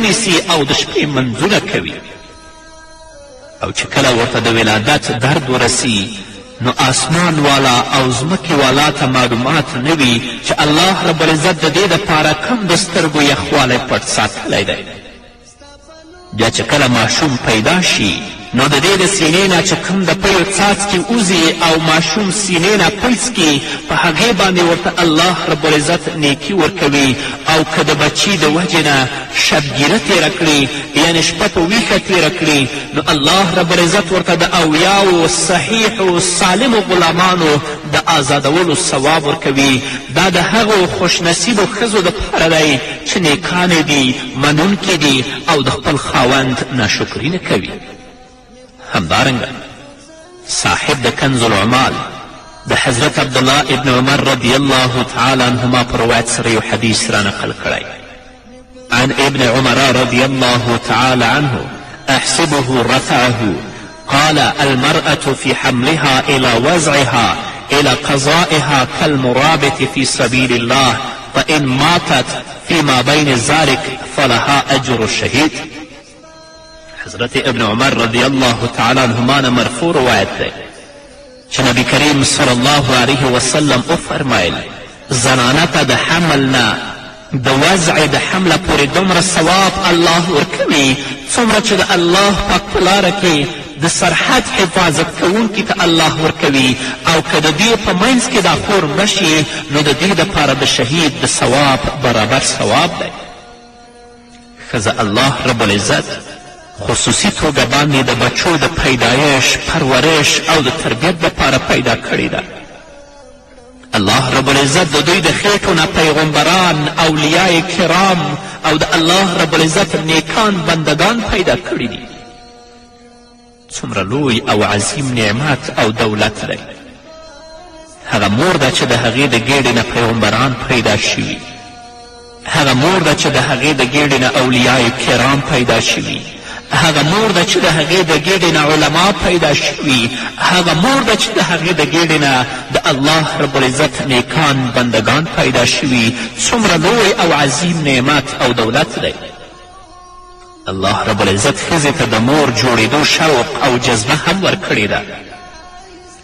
نیسي او د شپې منځونه کوي او چې کله ورته د ولادت درد ورسي نو آسمان والا او ځمکې والا ته معلومات نه وي چې الله رب العزت د دې دپاره کم د سترګو یخوالی پټ ساتلی دی. بیا چې کله ماشوم پیدا شي نو د دې د سینې نه چې کوم د پیو څاڅکي وځي او ماشوم سینې نه پیل څکي په هغې باندې ورته الله رب العزت نیکي ورکوي او که د بچي د وجې نه شبګیره تېره کړي یعنې شپه په ویښه تېره کړي نو الله رب العزت ورته د اویاو صحیحو سالمو غلامانو د آزادولو ثواب ورکوي. دا د هغو خوشنصیبو ښځو دپاره دی چې نیکانې دي منونکي دي او د خپل خاوند ناشکري نه کوي. همدارنګه صاحب د کنز العمال د حضرت عبدالله ابن عمر رضی الله تعالی عنهما په روایت سره یو حدیث را نقل کړی. عن ابن عمر رضی الله تعالی عنه احسبه رفعه قال المرأة في حملها إلى وزعها إلى قضائها كالمرابط في سبيل الله فإن ماتت فيما بين ذلك فلها أجر الشهيد. حضرت ابن عمر رضی الله تعالی عنهما نه مرفوع روایت دی چې نبی کریم صلی الله علیه وسلم وفرمیل زنانه ته د حمل نه د وضع د حمله پورې دومره ثواب الله ورکوي څومره چې د الله پاک په لاره کې د سرحد حفاظت کوونکي ته الله ورکوي او که د دې په منځ کې دا خور مړه شي نو د دې دپاره د شهید د ثواب برابر ثواب دی. ښځه الله رب العزت خصوصي توګه باندې د بچو د پیدایش پرورش او د تربیت دپاره پیدا کړې ده. الله رب العزت د دوی د خېټو نه پیغمبران اولیاء کرام او د الله رب العزت نیکان بندگان پیدا کړي دي. څومره لوی او عظیم نعمت او دولت دی. هغه مور ده چې د هغې د ګېډې نه پیغمبران پیدا شوي، هغه مور ده چې د هغې د ګېډې نه اولیاء کرام پیدا شوي، هغه مور ده چې د هغې د ګېډې نه علما پیدا شوي، هغه مور ده چې د هغې د ګېډې نه د الله رب العزت نیکان بندگان پیدا شوي. څومره لوی او عظیم نعمت او دولت دی. الله رب العزت ښځې ته د مور جوړېدو شوق او جذبه هم ورکړې ده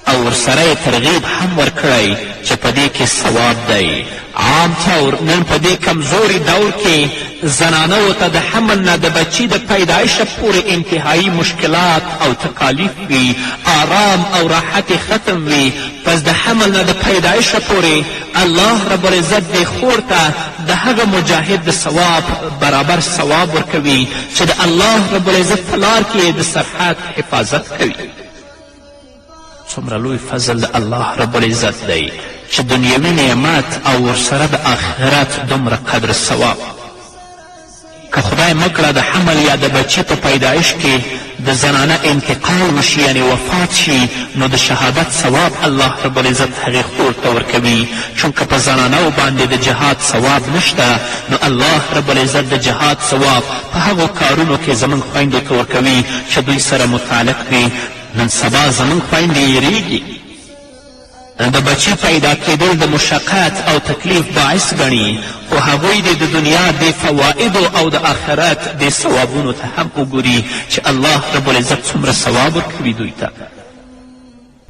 او ورسره یې ترغیب هم ورکړی چې په دې کې ثواب دی. عام طور نن په دې کمزوري دور کې زنانو ته د حمل نه د بچي د پیدایشه پورې انتهایی مشکلات او تکالیف وي، آرام او راحت ختم وي. پس د حمل نه د پیدایشه پورې الله رب العزت دې خور ته د هغه مجاهد د ثواب برابر ثواب ورکوي چې د الله رب العزت په لار کې د سرحد حفاظت کوي. څومره لوی فضل د الله رب العزت دی چې دنیوي نعمت او ورسره د آخرت دومره قدر ثواب. که خدای مکړه د حمل یا د بچي په پیدایش کې د زنانه انتقال وشي یعنې وفات شي نو د شهادت ثواب الله رب العزت هغې خور ته ورکوي. چونکه په زنانو باندې د جهاد ثواب نشته نو الله رب العزت د جهاد ثواب په هغو کارونو کې زموږ خویندو ته ورکوي چې دوی سره متعلق وي. نن سبا زموږ خویندې یېرېږي د بچي پیدا کېدل د مشقت او تکلیف باعث ګڼي، خو هغوی د دنیا د فوائدو او د آخرت د ثوابونو ته هم وګوري چې الله رب العزت څومره ثواب ورکوي دوی ته.